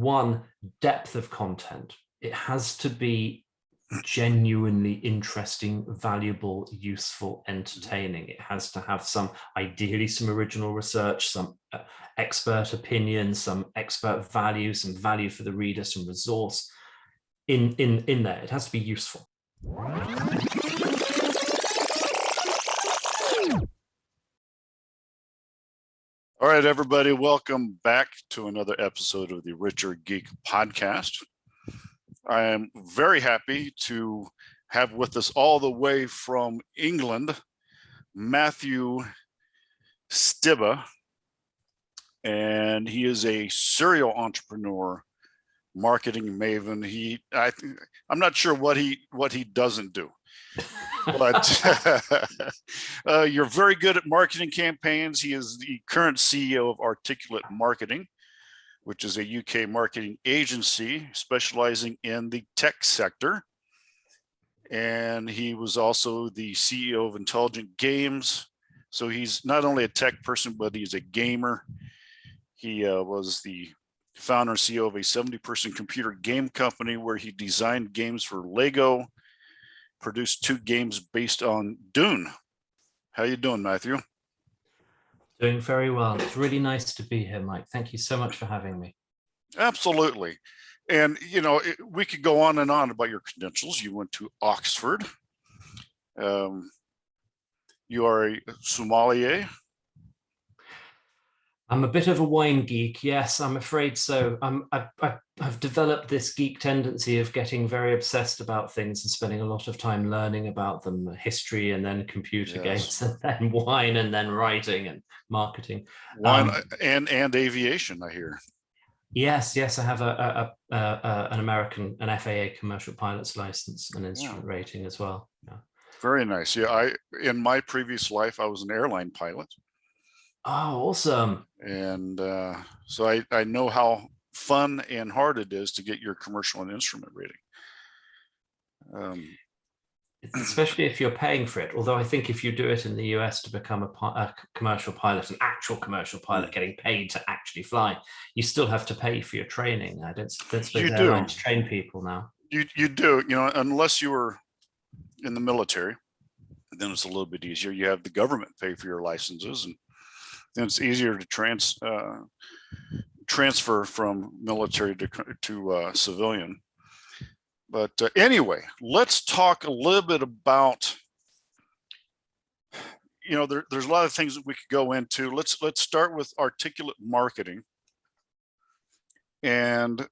One, depth of content. It has to be genuinely interesting, valuable, useful, entertaining. It has to have ideally some original research, some expert opinion, some expert value, some value for the reader, some resource in there. It has to be useful. All right, everybody, welcome back to another episode of the Richer Geek Podcast. I am very happy to have with us all the way from England, Matthew Stibbe, and he is a serial entrepreneur, marketing maven. I'm not sure what he doesn't do. But you're very good at marketing campaigns. He is the current CEO of Articulate Marketing, which is a UK marketing agency specializing in the tech sector. And he was also the CEO of Intelligent Games. So he's not only a tech person, but he's a gamer. He was the founder and CEO of a 70-person computer game company where he designed games for Lego, produced 2 games based on Dune. How you doing, Matthew? Doing very well. It's really nice to be here, Mike. Thank you so much for having me. Absolutely. And, we could go on and on about your credentials. You went to Oxford. You are a sommelier. I'm a bit of a wine geek. Yes, I'm afraid so. I've developed this geek tendency of getting very obsessed about things and spending a lot of time learning about them, history and then computer games and then wine and then writing and marketing. Wine and aviation, I hear. Yes. I have an FAA commercial pilot's license and instrument rating as well. Yeah. Very nice. Yeah, in my previous life, I was an airline pilot. Oh, awesome. And so I know how fun and hard it is to get your commercial and instrument rating. Especially if you're paying for it. Although I think if you do it in the US to become a commercial pilot, an actual commercial pilot getting paid to actually fly, you still have to pay for your training. I don't suppose airlines train people now. You do, unless you were in the military, then it's a little bit easier. You have the government pay for your licenses, and then it's easier to transfer from military to civilian. But anyway, let's talk a little bit about, there's a lot of things that we could go into. Let's start with Articulate Marketing and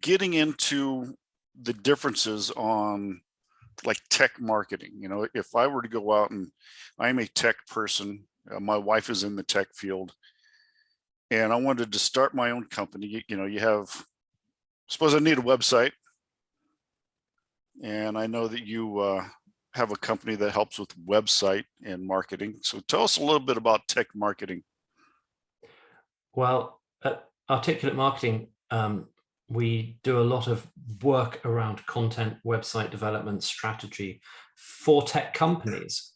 getting into the differences on like tech marketing. If I were to go out, and I'm a tech person, my wife is in the tech field, and I wanted to start my own company. Suppose I need a website, and I know that you have a company that helps with website and marketing. So tell us a little bit about tech marketing. Well, at Articulate Marketing, we do a lot of work around content, website development, strategy for tech companies.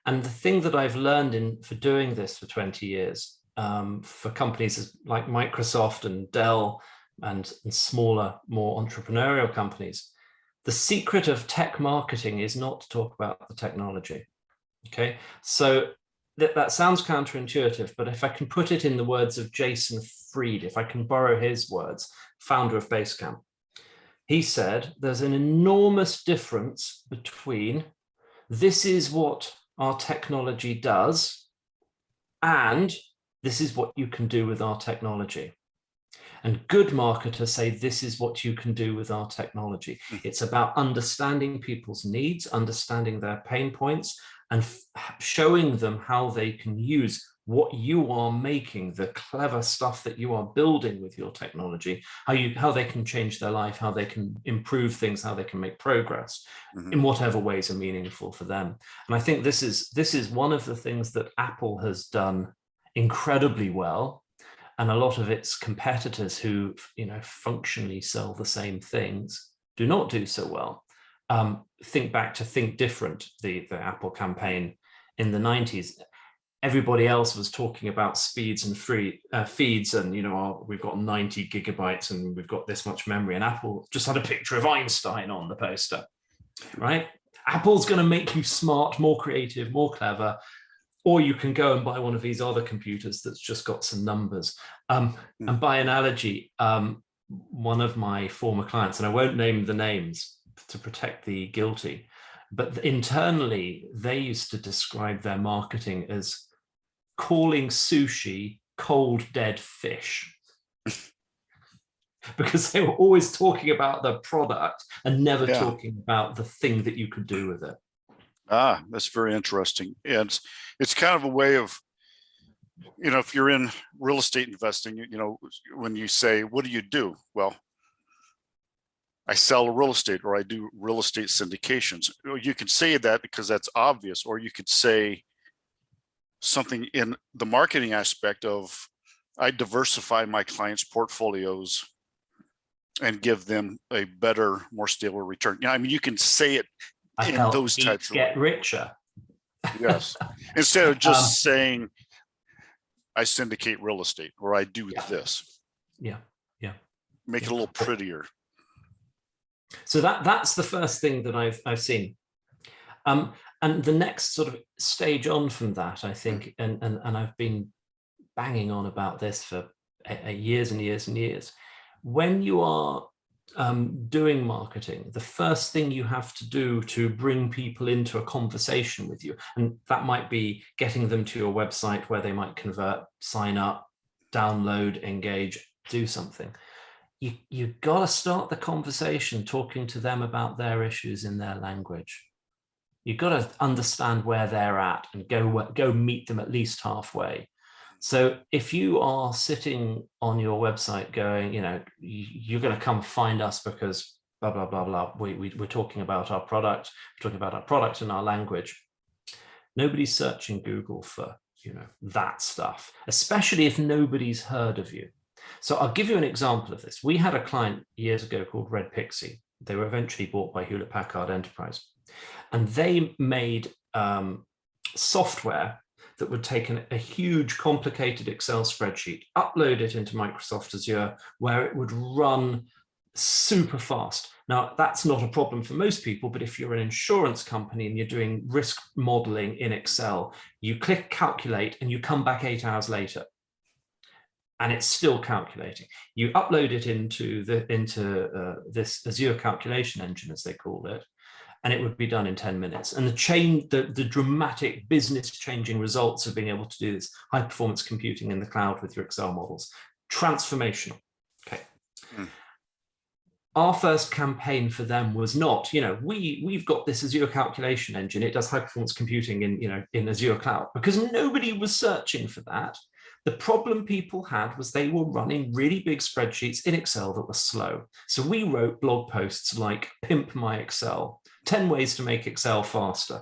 And the thing that I've learned for doing this for 20 years, for companies like Microsoft and Dell and smaller, more entrepreneurial companies, the secret of tech marketing is not to talk about the technology. Okay, so that sounds counterintuitive, but if I can put it in the words of Jason Fried, if I can borrow his words, founder of Basecamp, he said there's an enormous difference between this is what our technology does and this is what you can do with our technology. And good marketers say this is what you can do with our technology. It's about understanding people's needs, understanding their pain points, and showing them how they can use what you are making, the clever stuff that you are building with your technology, how they can change their life, how they can improve things, how they can make progress in whatever ways are meaningful for them. And I think this is one of the things that Apple has done incredibly well. And a lot of its competitors who, functionally sell the same things do not do so well. Think back to Think Different, the Apple campaign in the 90s. everybody else was talking about speeds and free feeds, and we've got 90 gigabytes and we've got this much memory, and Apple just had a picture of Einstein on the poster, right? Apple's going to make you smart, more creative, more clever, or you can go and buy one of these other computers that's just got some numbers. And by analogy, one of my former clients, and I won't name the names to protect the guilty, but internally they used to describe their marketing as calling sushi cold dead fish. Because they were always talking about the product and never talking about the thing that you could do with it. That's very interesting. And it's kind of a way of, if you're in real estate investing, when you say, what do you do? Well, I sell real estate, or I do real estate syndications. You can say that because that's obvious, or you could say something in the marketing aspect of, I diversify my clients' portfolios and give them a better, more stable return. You can say it in those types of get richer. Yes. Instead of just saying, I syndicate real estate, or I do this. Yeah. Make it a little prettier. So that's the first thing that I've seen. And the next sort of stage on from that, I think, and I've been banging on about this for years and years and years. When you are doing marketing, the first thing you have to do to bring people into a conversation with you, and that might be getting them to your website where they might convert, sign up, download, engage, do something. You got to start the conversation talking to them about their issues in their language. You've got to understand where they're at and go meet them at least halfway. So if you are sitting on your website going, you're going to come find us because blah, blah, blah, blah. We're talking about our product. We're talking about our product in our language. Nobody's searching Google for, that stuff, especially if nobody's heard of you. So I'll give you an example of this. We had a client years ago called Red Pixie. They were eventually bought by Hewlett Packard Enterprise. And they made software that would take a huge, complicated Excel spreadsheet, upload it into Microsoft Azure, where it would run super fast. Now, that's not a problem for most people, but if you're an insurance company and you're doing risk modeling in Excel, you click calculate and you come back 8 hours later, and it's still calculating. You upload it into this Azure calculation engine, as they called it, and it would be done in 10 minutes. And the dramatic business changing results of being able to do this high performance computing in the cloud with your Excel models, transformational. Okay. Our first campaign for them was not, we've got this Azure calculation engine. It does high performance computing in Azure cloud, because nobody was searching for that. The problem people had was they were running really big spreadsheets in Excel that were slow. So we wrote blog posts like Pimp My Excel, 10 ways to make Excel faster.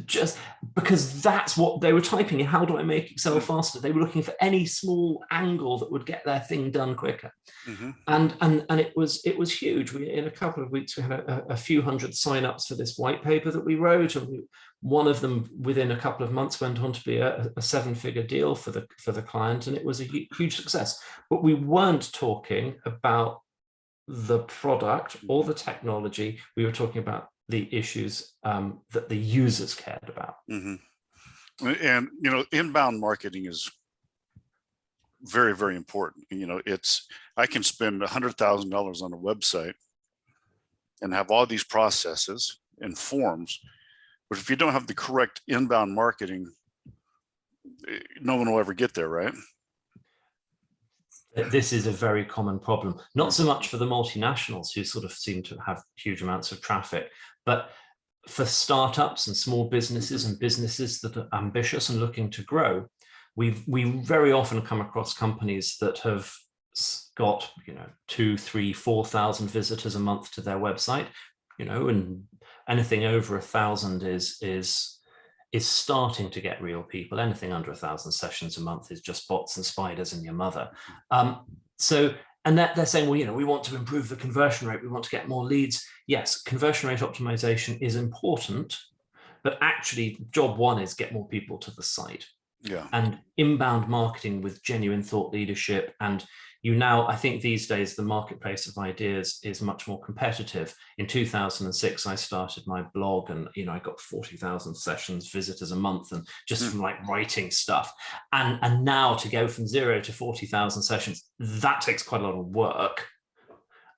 Just because that's what they were typing in. How do I make Excel faster? They were looking for any small angle that would get their thing done quicker. And it was huge. In a couple of weeks, we had a few hundred signups for this white paper that we wrote, and one of them within a couple of months went on to be a 7-figure deal for the client, and it was a huge success. But we weren't talking about the product or the technology. We were talking about the issues that the users cared about. And inbound marketing is very, very important. I can spend $100,000 on a website and have all these processes and forms, but if you don't have the correct inbound marketing, no one will ever get there, right? This is a very common problem, not so much for the multinationals who sort of seem to have huge amounts of traffic, but for startups and small businesses and businesses that are ambitious and looking to grow. We very often come across companies that have got 2,000, 3,000, 4,000 visitors a month to their website, and anything over 1,000 is starting to get real people. Anything under 1,000 sessions a month is just bots and spiders and your mother. And they're saying, well, we want to improve the conversion rate. We want to get more leads. Yes, conversion rate optimization is important, but actually job one is get more people to the site. Yeah. and inbound marketing with genuine thought leadership. And I think these days, the marketplace of ideas is much more competitive. In 2006, I started my blog, and I got 40,000 sessions, visitors a month, and just from like writing stuff. And now to go from 0 to 40,000 sessions, that takes quite a lot of work.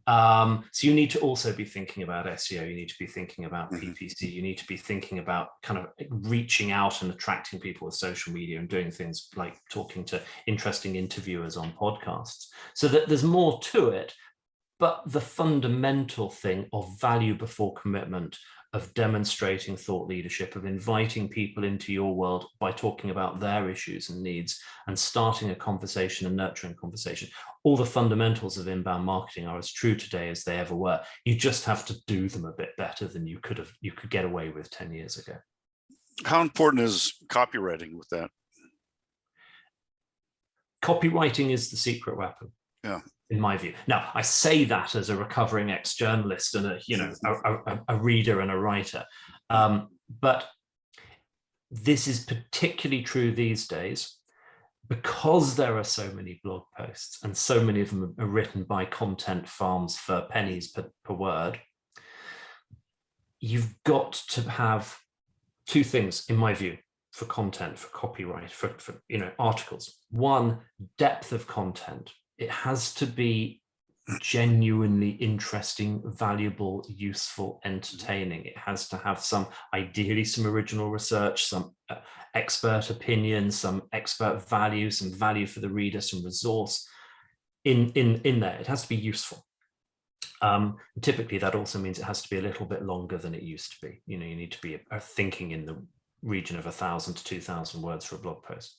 So you need to also be thinking about SEO. You need to be thinking about PPC. You need to be thinking about kind of reaching out and attracting people with social media and doing things like talking to interesting interviewers on podcasts. So that there's more to it, but the fundamental thing of value before commitment, of demonstrating thought leadership, of inviting people into your world by talking about their issues and needs and starting a conversation and nurturing conversation. All the fundamentals of inbound marketing are as true today as they ever were. You just have to do them a bit better than you could get away with 10 years ago. How important is copywriting with that? Copywriting is the secret weapon. Yeah. In my view. Now, I say that as a recovering ex-journalist and a reader and a writer, but this is particularly true these days because there are so many blog posts and so many of them are written by content farms for pennies per word. You've got to have two things, in my view, for content, for copyright, for articles. One, depth of content. It has to be genuinely interesting, valuable, useful, entertaining. It has to have ideally some original research, some expert opinion, some expert value, some value for the reader, some resource in there. It has to be useful. Typically, that also means it has to be a little bit longer than it used to be. You need to be thinking in the region of 1,000 to 2,000 words for a blog post.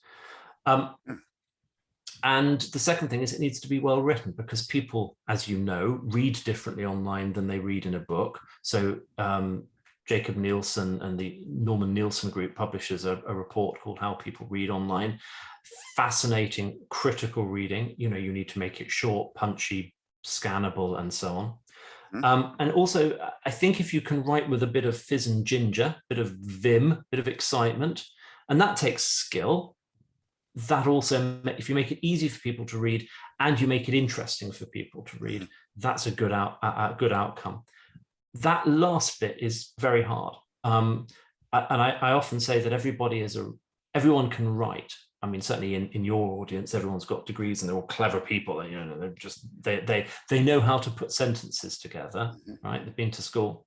And the second thing is it needs to be well written, because people, as you know, read differently online than they read in a book. So Jacob Nielsen and the Norman Nielsen Group publishes a report called How People Read Online. Fascinating, critical reading. You need to make it short, punchy, scannable, and so on. And also, I think if you can write with a bit of fizz and ginger, bit of vim, bit of excitement, and that takes skill. That also, if you make it easy for people to read and you make it interesting for people to read, that's a good outcome. That last bit is very hard. And I often say that everyone can write. I mean, certainly in your audience, everyone's got degrees and they're all clever people. They're just they know how to put sentences together, right? They've been to school,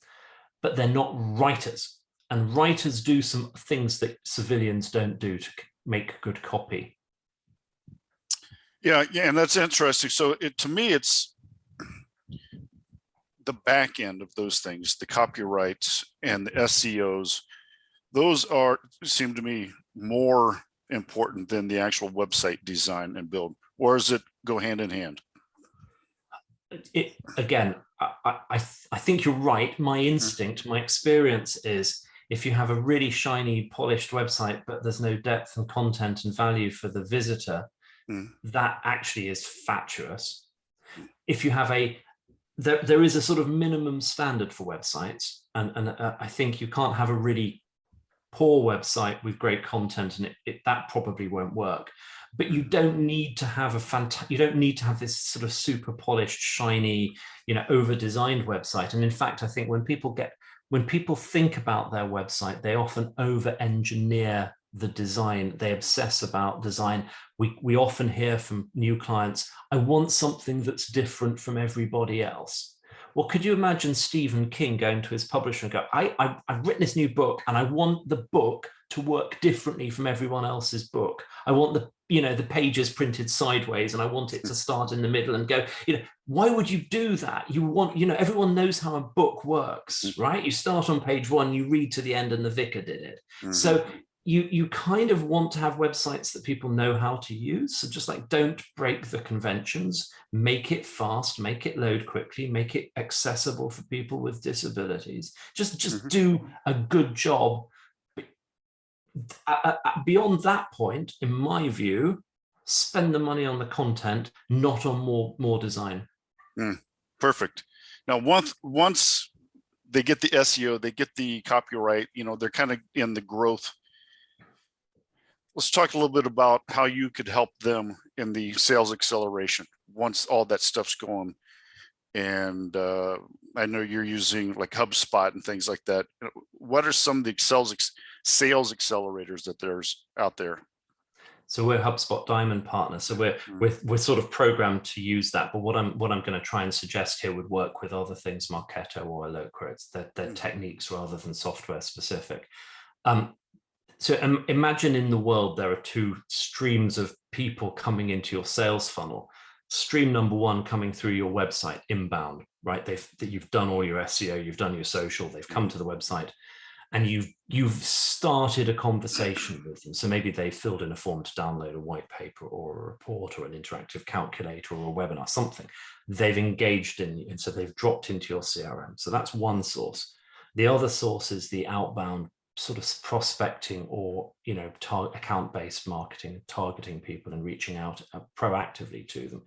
but they're not writers. And writers do some things that civilians don't do to make good copy. Yeah, and that's interesting. So to me, it's the back end of those things, the copyrights and the SEOs. Those seem to me more important than the actual website design and build, or does it go hand in hand? I think you're right. My instinct, my experience is, if you have a really shiny, polished website, but there's no depth and content and value for the visitor, that actually is fatuous. If you have there is a sort of minimum standard for websites, and I think you can't have a really poor website with great content, and that probably won't work. But you don't need to have you don't need to have this sort of super polished, shiny, over-designed website. And in fact, I think when people think about their website, they often over-engineer the design. They obsess about design. We often hear from new clients, I want something that's different from everybody else. Well, could you imagine Stephen King going to his publisher and go, I've written this new book and I want the book to work differently from everyone else's book. I want the pages printed sideways and I want it to start in the middle and go, why would you do that? You want, everyone knows how a book works, right? You start on page 1, you read to the end, and the vicar did it. So you kind of want to have websites that people know how to use. So just like, don't break the conventions, make it fast, make it load quickly, make it accessible for people with disabilities. Just do a good job. Beyond that point, in my view, spend the money on the content, not on more design. Perfect. Now, once they get the SEO, they get the copyright, they're kind of in the growth Let's talk a little bit about how you could help them in the sales acceleration once all that stuff's going. And I know you're using like HubSpot and things like that. What are some of the sales accelerators that there's out there? So we're HubSpot Diamond partners. So we're sort of programmed to use that. But what I'm going to try and suggest here would work with other things, Marketo or Eloqua. They're techniques rather than software specific. So imagine in the world there are two streams of people coming into your sales funnel. Stream number one coming through your website, inbound, right? You've done all your SEO, you've done your social, they've come to the website, and you've started a conversation with them. So maybe they filled in a form to download a white paper or a report or an interactive calculator or a webinar, something. They've engaged in, and so they've dropped into your CRM. So that's one source. The other source is the outbound sort of prospecting or account-based marketing, targeting people and reaching out proactively to them.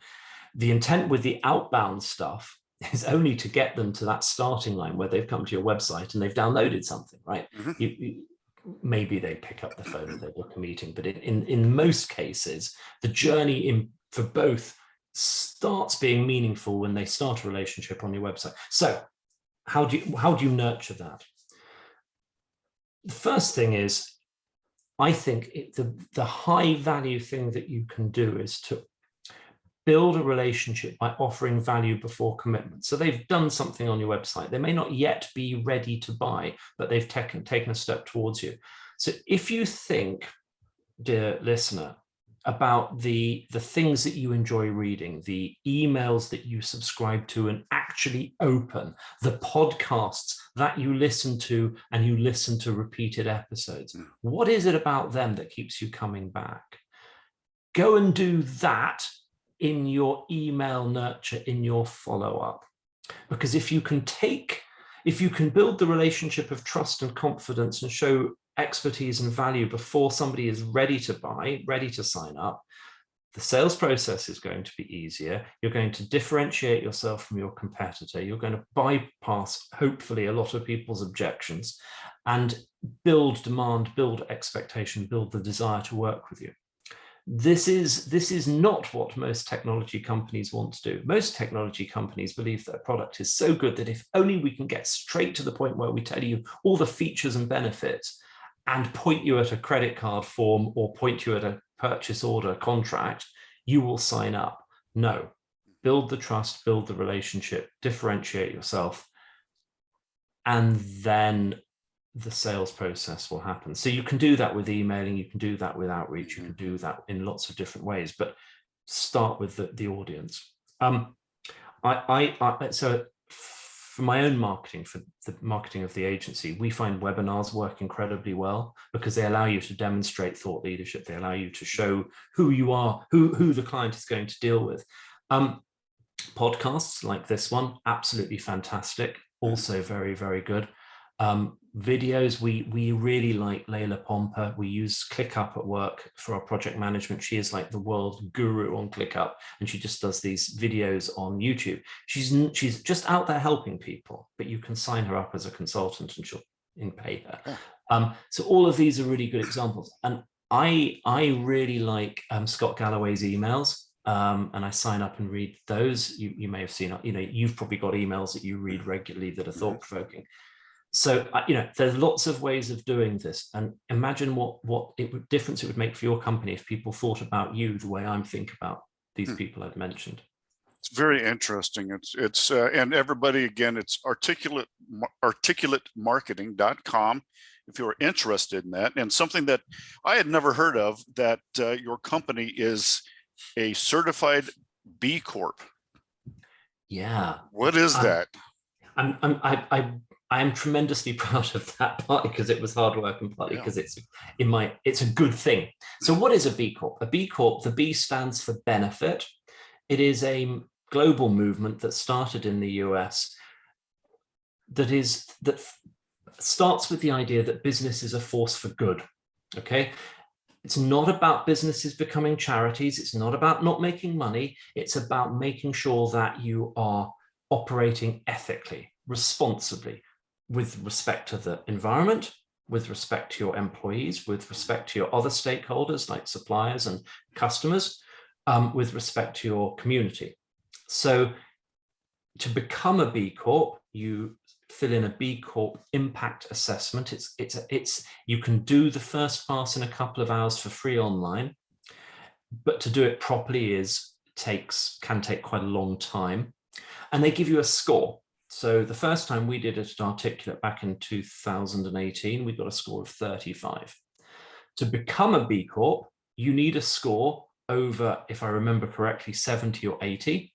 The intent with the outbound stuff is only to get them to that starting line where they've come to your website and they've downloaded something, right? Maybe they pick up the phone and they book a meeting, but in most cases, the journey for both starts being meaningful when they start a relationship on your website. So how do you nurture that? The first thing is, I think the high value thing that you can do is to build a relationship by offering value before commitment. So they've done something on your website. They may not yet be ready to buy, but they've taken a step towards you. So if you think, dear listener, about the things that you enjoy reading, the emails that you subscribe to and actually open, the podcasts that you listen to and you listen to repeated episodes. What is it about them that keeps you coming back? Go and do that in your email nurture, in your follow-up. Because if you can build the relationship of trust and confidence and show expertise and value before somebody is ready to buy, ready to sign up, the sales process is going to be easier. You're going to differentiate yourself from your competitor. You're going to bypass, hopefully, a lot of people's objections and build demand, build expectation, build the desire to work with you. This is not what most technology companies want to do. Most technology companies believe their product is so good that if only we can get straight to the point where we tell you all the features and benefits and point you at a credit card form or point you at a purchase order contract, you will sign up. No, build the trust, build the relationship, differentiate yourself, and then the sales process will happen. So you can do that with emailing, you can do that with outreach, you can do that in lots of different ways, but start with the audience. So for my own marketing, for the marketing of the agency, we find webinars work incredibly well because they allow you to demonstrate thought leadership. They allow you to show who you are, who the client is going to deal with. Podcasts like this one, absolutely fantastic. Also very, very good. Videos, we really like Layla Pomper. We use ClickUp at work for our project management. She is like the world guru on ClickUp, and she just does these videos on YouTube. She's just out there helping people, but you can sign her up as a consultant and she'll pay her. So all of these are really good examples. And I really like Scott Galloway's emails. And I sign up and read those. You may have seen, you've probably got emails that you read regularly that are thought-provoking. So, there's lots of ways of doing this, and imagine what difference it would make for your company if people thought about you the way I'm thinking about these people I've mentioned. It's very interesting. It's and everybody, again, it's articulatemarketing.com if you're interested in that. And something that I had never heard of, that your company is a certified B Corp. Yeah. What is that? I am tremendously proud of that, partly because it was hard work and partly because it's a good thing. So what is a B Corp? A B Corp, the B stands for benefit. It is a global movement that started in the US that starts with the idea that business is a force for good. Okay. It's not about businesses becoming charities. It's not about not making money. It's about making sure that you are operating ethically, responsibly, with respect to the environment, with respect to your employees, with respect to your other stakeholders like suppliers and customers, with respect to your community. So to become a B Corp, you fill in a B Corp impact assessment. You can do the first pass in a couple of hours for free online, but to do it properly can take quite a long time. And they give you a score. So the first time we did it at Articulate back in 2018, we got a score of 35. To become a B Corp, you need a score over, if I remember correctly, 70 or 80.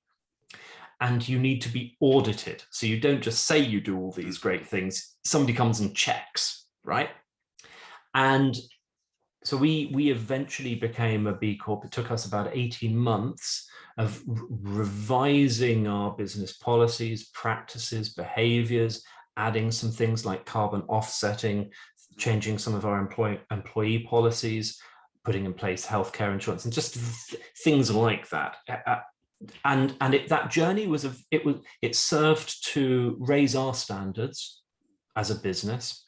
And you need to be audited. So you don't just say you do all these great things. Somebody comes and checks, right? And so we eventually became a B Corp. It took us about 18 months of revising our business policies, practices, behaviors, adding some things like carbon offsetting, changing some of our employee policies, putting in place healthcare insurance, and just things like that. That journey it served to raise our standards as a business.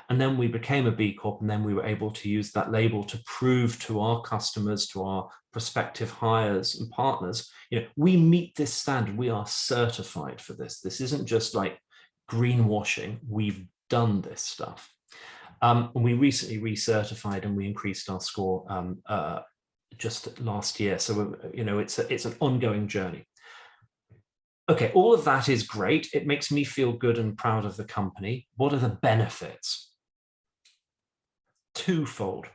And then we became a B Corp, and then we were able to use that label to prove to our customers, to our prospective hires and partners, we meet this standard. We are certified for this. This isn't just like greenwashing. We've done this stuff. And we recently recertified, and we increased our score just last year. So, it's an ongoing journey. Okay, all of that is great. It makes me feel good and proud of the company. What are the benefits? Twofold.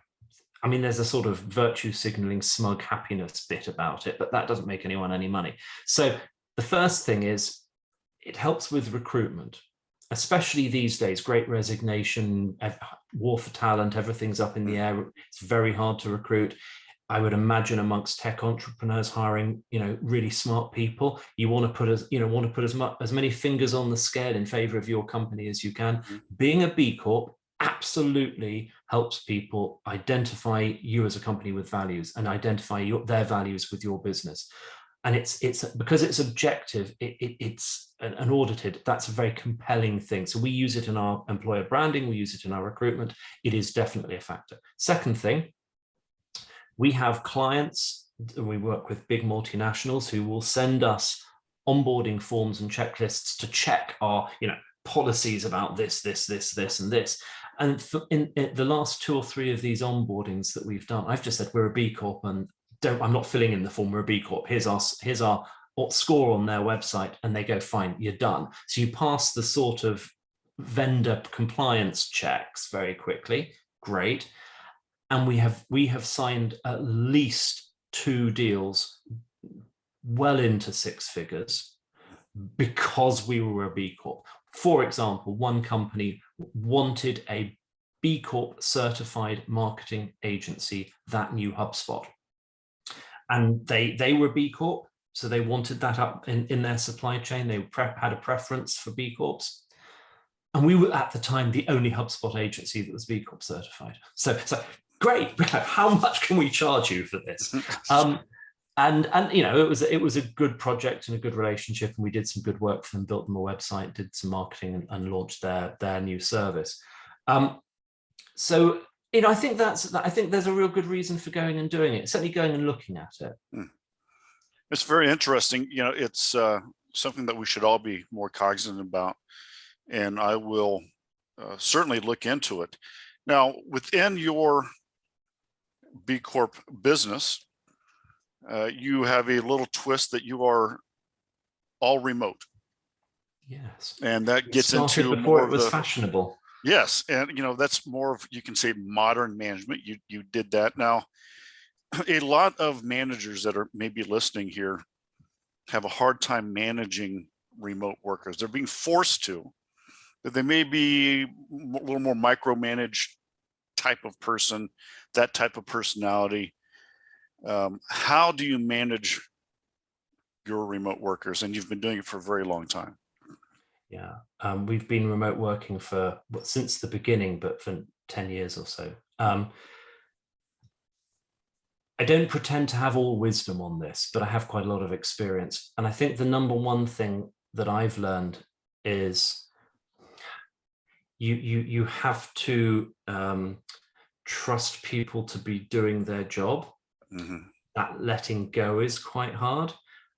I mean, there's a sort of virtue signaling, smug happiness bit about it, but that doesn't make anyone any money. So the first thing is it helps with recruitment, especially these days. Great resignation, war for talent, everything's up in the air. It's very hard to recruit. I would imagine amongst tech entrepreneurs hiring, really smart people, you want to put as many fingers on the scale in favor of your company as you can. Being a B Corp absolutely helps people identify you as a company with values and identify their values with your business. And it's because it's objective, it's an audited, that's a very compelling thing. So we use it in our employer branding, we use it in our recruitment. It is definitely a factor. Second thing, we have clients, we work with big multinationals who will send us onboarding forms and checklists to check our, policies about this, and this. And in the last 2 or 3 of these onboardings that we've done, I've just said we're a B Corp, and I'm not filling in the form, we're a B Corp. Here's our score on their website, and they go, fine, you're done. So you pass the sort of vendor compliance checks very quickly. Great. And we have signed at least 2 deals well into 6 figures because we were a B Corp. For example, one company wanted a B Corp certified marketing agency that knew HubSpot. And they were B Corp, so they wanted that up in their supply chain. They had a preference for B Corps. And we were at the time the only HubSpot agency that was B Corp certified. So great, how much can we charge you for this? And it was a good project and a good relationship, and we did some good work for them, built them a website, did some marketing, and launched their new service. So I think there's a real good reason for going and doing it. Certainly going and looking at it. It's very interesting. It's something that we should all be more cognizant about, and I will certainly look into it. Now, within your B Corp business, you have a little twist that you are all remote. Yes. And that gets into before it was fashionable. Yes. And, that's more of, you can say, modern management. You did that. Now, a lot of managers that are maybe listening here have a hard time managing remote workers. They're being forced to, but they may be a little more micromanaged type of person, that type of personality. How do you manage your remote workers? And you've been doing it for a very long time. Yeah, we've been remote working since the beginning, but for 10 years or so. I don't pretend to have all wisdom on this, but I have quite a lot of experience. And I think the number one thing that I've learned is you have to trust people to be doing their job. That letting go is quite hard,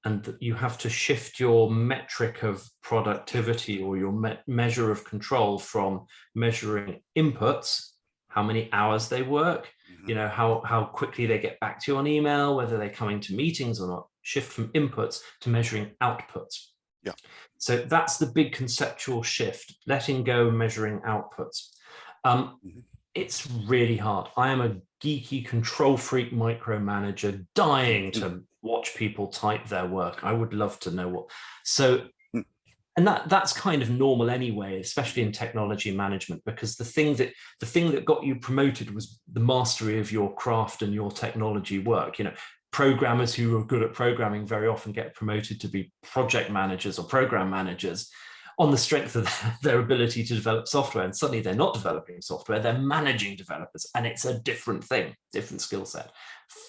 and that you have to shift your metric of productivity or your measure of control from measuring inputs, how many hours they work, how quickly they get back to you on email, whether they're coming to meetings or not, shift from inputs to measuring outputs. Yeah. So that's the big conceptual shift, letting go, measuring outputs. It's really hard. I am a geeky control freak micromanager dying to watch people type their work. I would love to know what. So, and that's kind of normal anyway, especially in technology management, because the thing that got you promoted was the mastery of your craft and your technology work. Programmers who are good at programming very often get promoted to be project managers or program managers on the strength of their ability to develop software. And suddenly they're not developing software, they're managing developers. And it's a different thing, different skill set.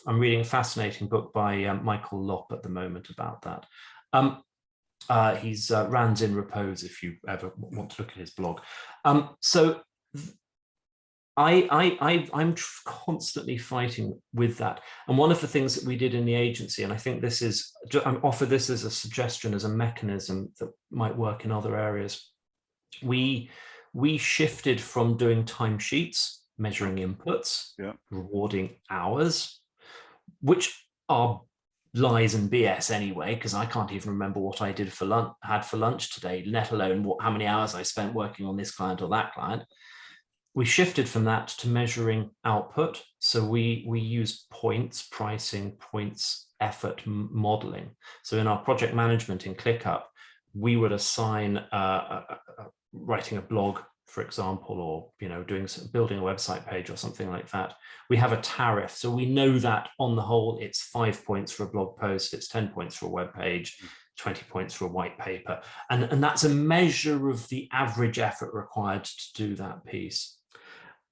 I'm reading a fascinating book by Michael Lopp at the moment about that. He's Rands in Repose, if you ever want to look at his blog. So I'm constantly fighting with that. And one of the things that we did in the agency, and I think I offer this as a suggestion, as a mechanism that might work in other areas. We shifted from doing timesheets, measuring inputs, rewarding hours, which are lies and BS anyway, because I can't even remember what I did for lunch today, let alone how many hours I spent working on this client or that client. We shifted from that to measuring output. So we use points, pricing, points, effort, modeling. So in our project management in ClickUp, we would assign writing a blog, for example, or building a website page or something like that. We have a tariff. So we know that on the whole, it's 5 points for a blog post, it's 10 points for a web page, 20 points for a white paper. And that's a measure of the average effort required to do that piece.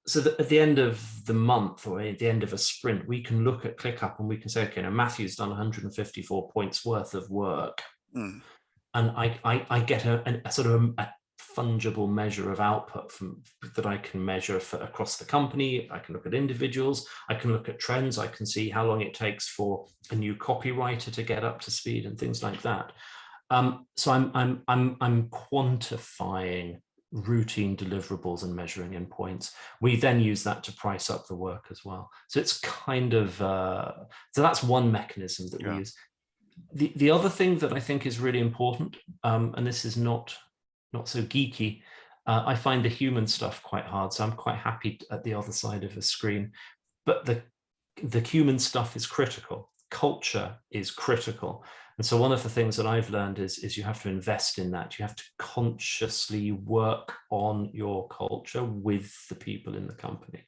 So that at the end of the month or at the end of a sprint, we can look at ClickUp and we can say, okay, now Matthew's done 154 points worth of work. And I get a sort of a fungible measure of output that I can measure across the company. I can look at individuals. I can look at trends. I can see how long it takes for a new copywriter to get up to speed and things like that. So I'm quantifying routine deliverables and measuring in points. We then use that to price up the work as well. So it's kind of so that's one mechanism that we use. The other thing that I think is really important, and this is not so geeky, I find the human stuff quite hard. So I'm quite happy at the other side of a screen, but the human stuff is critical. Culture is critical. And so one of the things that I've learned is you have to invest in that. You have to consciously work on your culture with the people in the company.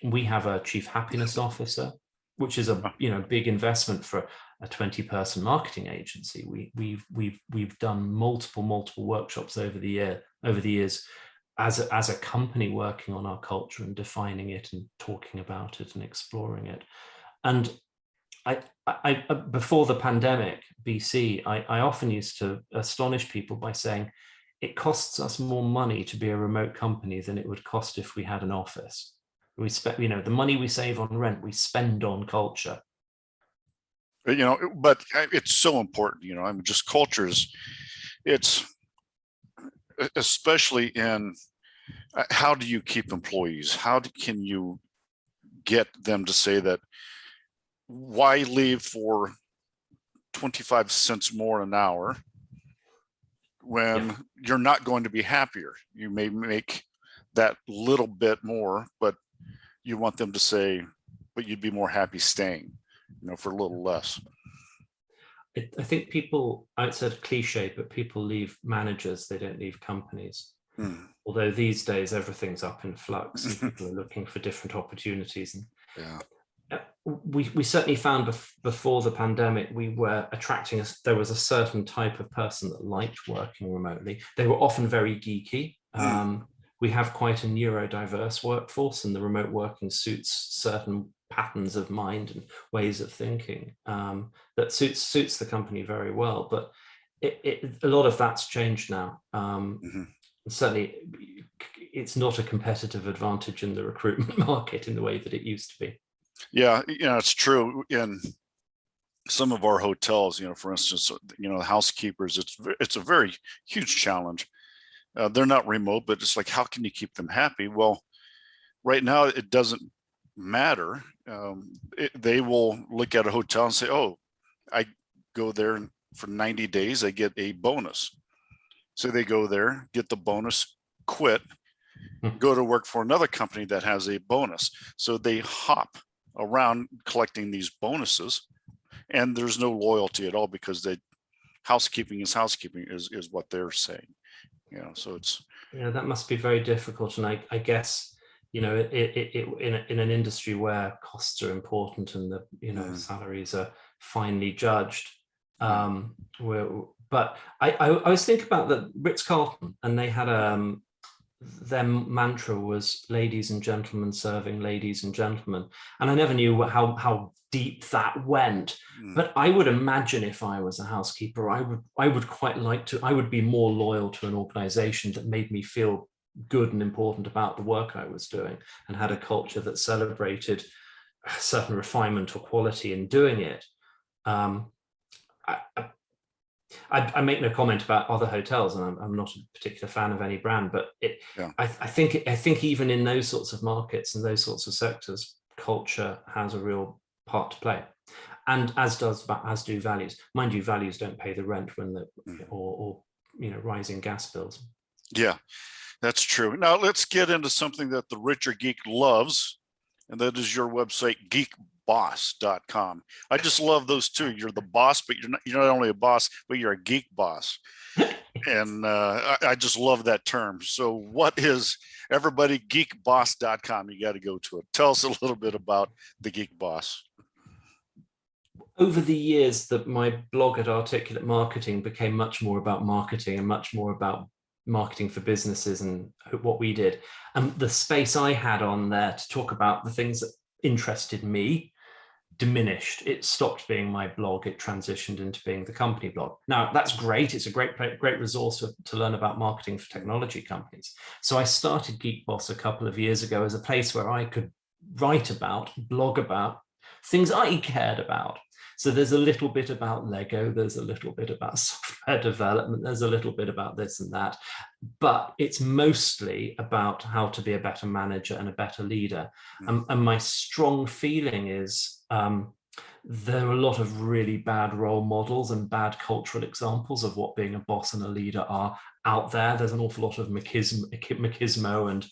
We have a chief happiness officer, which is a big investment for a 20-person marketing agency. We've done multiple workshops over the years as a company, working on our culture and defining it and talking about it and exploring it. And I before the pandemic, BC, I often used to astonish people by saying it costs us more money to be a remote company than it would cost if we had an office. We spend, the money we save on rent, we spend on culture. But it's so important, just cultures. It's especially in how do you keep employees? How can you get them to say that? Why leave for 25 cents more an hour when you're not going to be happier? You may make that little bit more, but you want them to say, but you'd be more happy staying, for a little less. I think people, outside of cliche, but people leave managers, they don't leave companies. Although these days everything's up in flux and people are looking for different opportunities. And we certainly found before the pandemic, we were attracting there was a certain type of person that liked working remotely. They were often very geeky. We have quite a neurodiverse workforce, and the remote working suits certain patterns of mind and ways of thinking that suits the company very well. But a lot of that's changed now. Certainly it's not a competitive advantage in the recruitment market in the way that it used to be. Yeah, it's true. In some of our hotels, for instance, the housekeepers, it's a very huge challenge. They're not remote, but it's like, how can you keep them happy? Well, right now it doesn't matter. They will look at a hotel and say, oh, I go there for 90 days, I get a bonus. So they go there, get the bonus, quit, go to work for another company that has a bonus. So they hop around collecting these bonuses, and there's no loyalty at all, because housekeeping is housekeeping is what they're saying. So it's that must be very difficult. And I guess in an industry where costs are important and the salaries are finely judged. But I was thinking about the Ritz-Carlton, and they had their mantra was ladies and gentlemen serving ladies and gentlemen, and I never knew how deep that went. But I would imagine if I was a housekeeper, I would quite like to. I would be more loyal to an organization that made me feel good and important about the work I was doing, and had a culture that celebrated a certain refinement or quality in doing it. I make no comment about other hotels, and I'm not a particular fan of any brand, but I think even in those sorts of markets and those sorts of sectors, culture has a real part to play, and as do values. Mind you, values don't pay the rent when or rising gas bills. Yeah, that's true. Now let's get into something that the Richer Geek loves, and that is your website, geekboss.com. I just love those two. You're the boss, but you're not only a boss, but you're a geek boss. And I just love that term. So what is, everybody, geekboss.com? You got to go to it. Tell us a little bit about the Geek Boss. Over the years, that my blog at Articulate Marketing became much more about marketing and much more about marketing for businesses and what we did. And the space I had on there to talk about the things that interested me diminished. It stopped being my blog. It transitioned into being the company blog. Now, that's great. It's a great resource to learn about marketing for technology companies. So I started Geek Boss a couple of years ago as a place where I could blog about things I cared about. So there's a little bit about Lego, there's a little bit about software development, there's a little bit about this and that, but it's mostly about how to be a better manager and a better leader. And my strong feeling is there are a lot of really bad role models and bad cultural examples of what being a boss and a leader are out there. There's an awful lot of machismo and,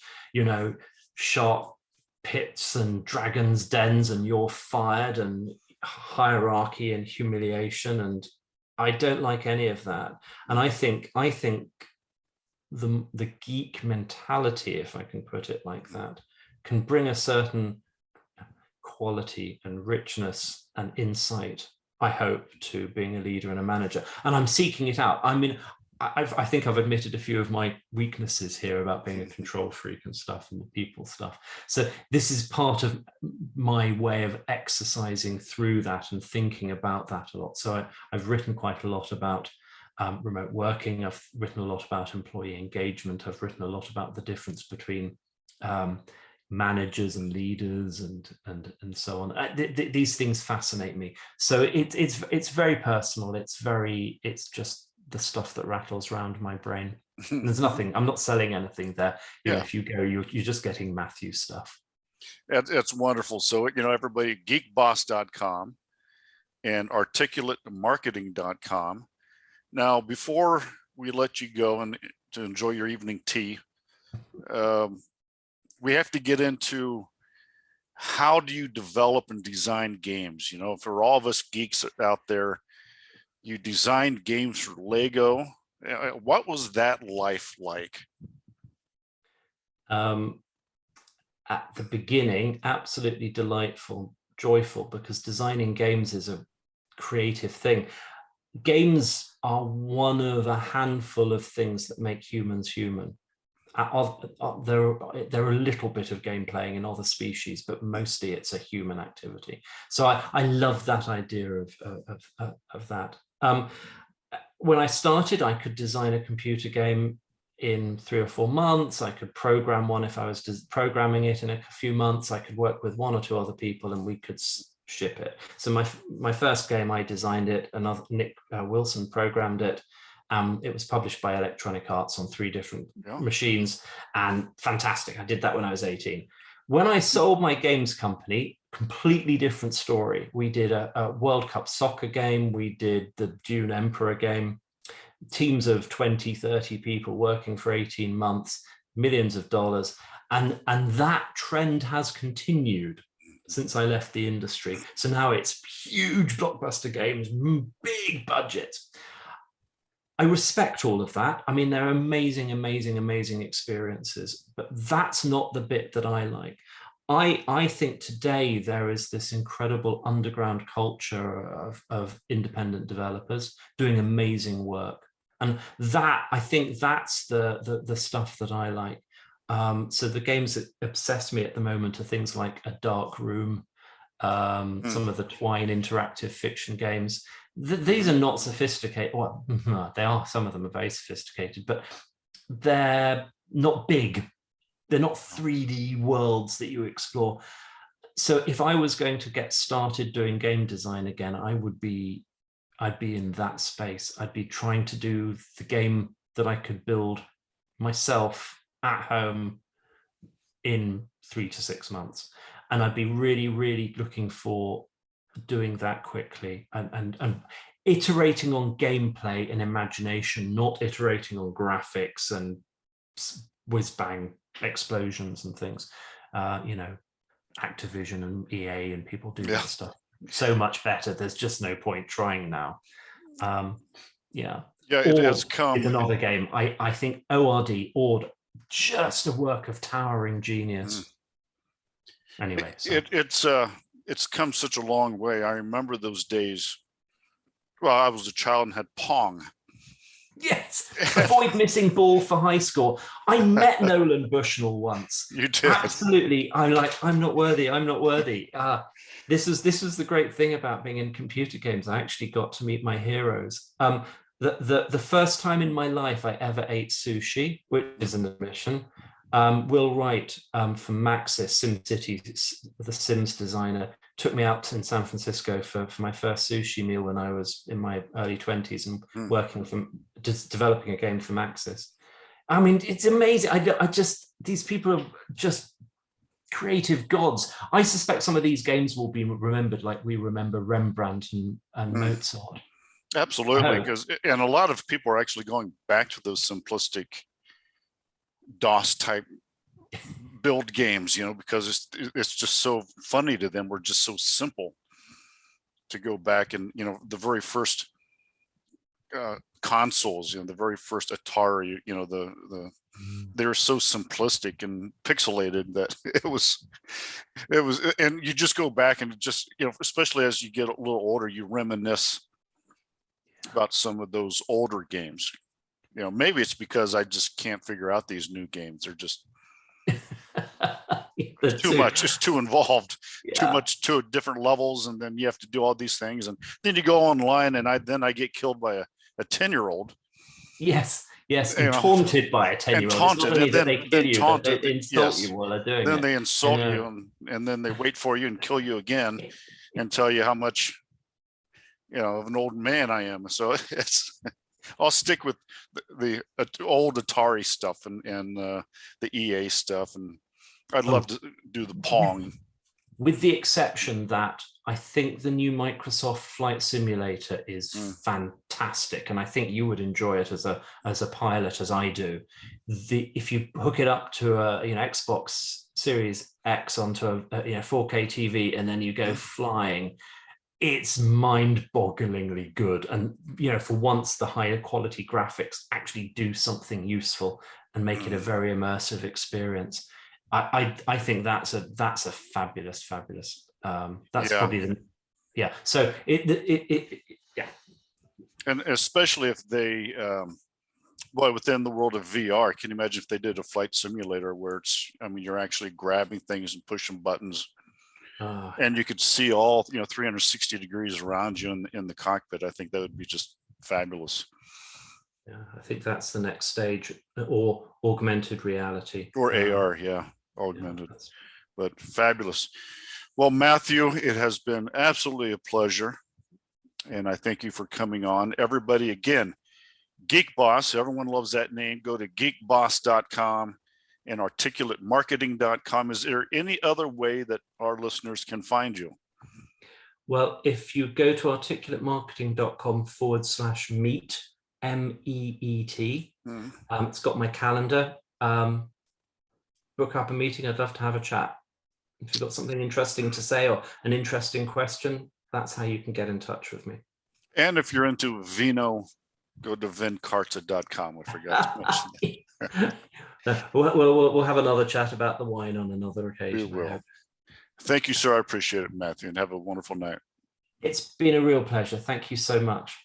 sharp pits and dragons' dens and you're fired and hierarchy and humiliation, and I don't like any of that. And I think the geek mentality, if I can put it like that, can bring a certain quality and richness and insight, I hope, to being a leader and a manager. And I'm seeking it out. I mean, I think I've admitted a few of my weaknesses here about being a control freak and stuff and the people stuff. So this is part of my way of exercising through that and thinking about that a lot. So I've written quite a lot about remote working. I've written a lot about employee engagement. I've written a lot about the difference between managers and leaders and so on. These things fascinate me. So it's very personal. It's just the stuff that rattles around my brain. There's nothing, I'm not selling anything there. If you go, you're just getting Matthew stuff. It's wonderful. So, everybody, geekboss.com and articulatemarketing.com. Now, before we let you go and to enjoy your evening tea, we have to get into how do you develop and design games? For all of us geeks out there, you designed games for Lego. What was that life like? At the beginning, absolutely delightful, joyful, because designing games is a creative thing. Games are one of a handful of things that make humans human. There are a little bit of game playing in other species, but mostly it's a human activity. So I love that idea of that. When I started, I could design a computer game in 3 or 4 months. I could program one if I was programming it in a few months. I could work with 1 or 2 other people and we could ship it. So my first game, I designed it. Another Nick Wilson programmed it. It was published by Electronic Arts on 3 different machines, and fantastic. I did that when I was 18. When I sold my games company, completely different story. We did a World Cup soccer game. We did the Dune Emperor game. Teams of 20, 30 people working for 18 months, millions of dollars. And that trend has continued since I left the industry. So now it's huge blockbuster games, big budgets. I respect all of that. I mean, they're amazing, amazing, amazing experiences, but that's not the bit that I like. I think today there is this incredible underground culture of independent developers doing amazing work. And that, I think that's the stuff that I like. So the games that obsess me at the moment are things like A Dark Room, some of the Twine interactive fiction games. These are not sophisticated. Well, they are. Some of them are very sophisticated, but they're not big. They're not 3D worlds that you explore. So if I was going to get started doing game design again, I'd be in that space. I'd be trying to do the game that I could build myself at home in 3 to 6 months. And I'd be really, really looking for doing that quickly and iterating on gameplay and imagination, not iterating on graphics and whiz-bang explosions and things. Activision and EA and people do that stuff so much better. There's just no point trying now. It has come with another game. I think Ord, just a work of towering genius. Anyway, it's come such a long way. I remember those days. Well, I was a child and had Pong. Yes, avoid missing ball for high score. I met Nolan Bushnell once. You did. Absolutely. I'm like, I'm not worthy. This was the great thing about being in computer games. I actually got to meet my heroes. The first time in my life I ever ate sushi, which is an admission. Will Wright from Maxis, SimCity, the Sims designer, took me out in San Francisco for my first sushi meal when I was in my early 20s and working just developing a game for Maxis. I mean, it's amazing. These people are just creative gods. I suspect some of these games will be remembered like we remember Rembrandt and Mozart. Absolutely, and a lot of people are actually going back to those simplistic DOS type build games, because it's just so funny to them. We're just so simple to go back and, the very first consoles, the very first Atari, they're so simplistic and pixelated that it was, and you just go back and just, especially as you get a little older, you reminisce about some of those older games. Maybe it's because I just can't figure out these new games. They're just too much. It's too involved, too much, too different levels. And then you have to do all these things. And then you go online and I get killed by a 10-year-old. Yes. And taunted by a 10-year-old. Taunted. And then they kill you, taunted. They insult you while they're doing it. Then they insult you and then they wait for you and kill you again and tell you how much, of an old man I am. So I'll stick with the old Atari stuff and the EA stuff, and I'd love to do the Pong. With the exception that I think the new Microsoft Flight Simulator is fantastic, and I think you would enjoy it as a pilot, as I do. If you hook it up to a Xbox Series X onto a 4K TV, and then you go flying, it's mind-bogglingly good. And, for once, the higher quality graphics actually do something useful and make it a very immersive experience. I think that's a fabulous. That's probably So and especially if they, within the world of VR, can you imagine if they did a flight simulator where you're actually grabbing things and pushing buttons. And you could see all 360 degrees around you in the cockpit. I think that would be just fabulous. Yeah, I think that's the next stage, or augmented reality. Or AR, augmented. Yeah, But fabulous. Well, Matthew, it has been absolutely a pleasure. And I thank you for coming on. Everybody, again, Geek Boss, everyone loves that name. Go to geekboss.com and articulatemarketing.com. Is there any other way that our listeners can find you? Well, if you go to articulatemarketing.com/meet, MEET, it's got my calendar. Book up a meeting. I'd love to have a chat. If you've got something interesting to say or an interesting question, that's how you can get in touch with me. And if you're into vino, go to vincarta.com. I forgot to mention that. We'll have another chat about the wine on another occasion. We will. Thank you, sir. I appreciate it, Matthew, and have a wonderful night. It's been a real pleasure. Thank you so much.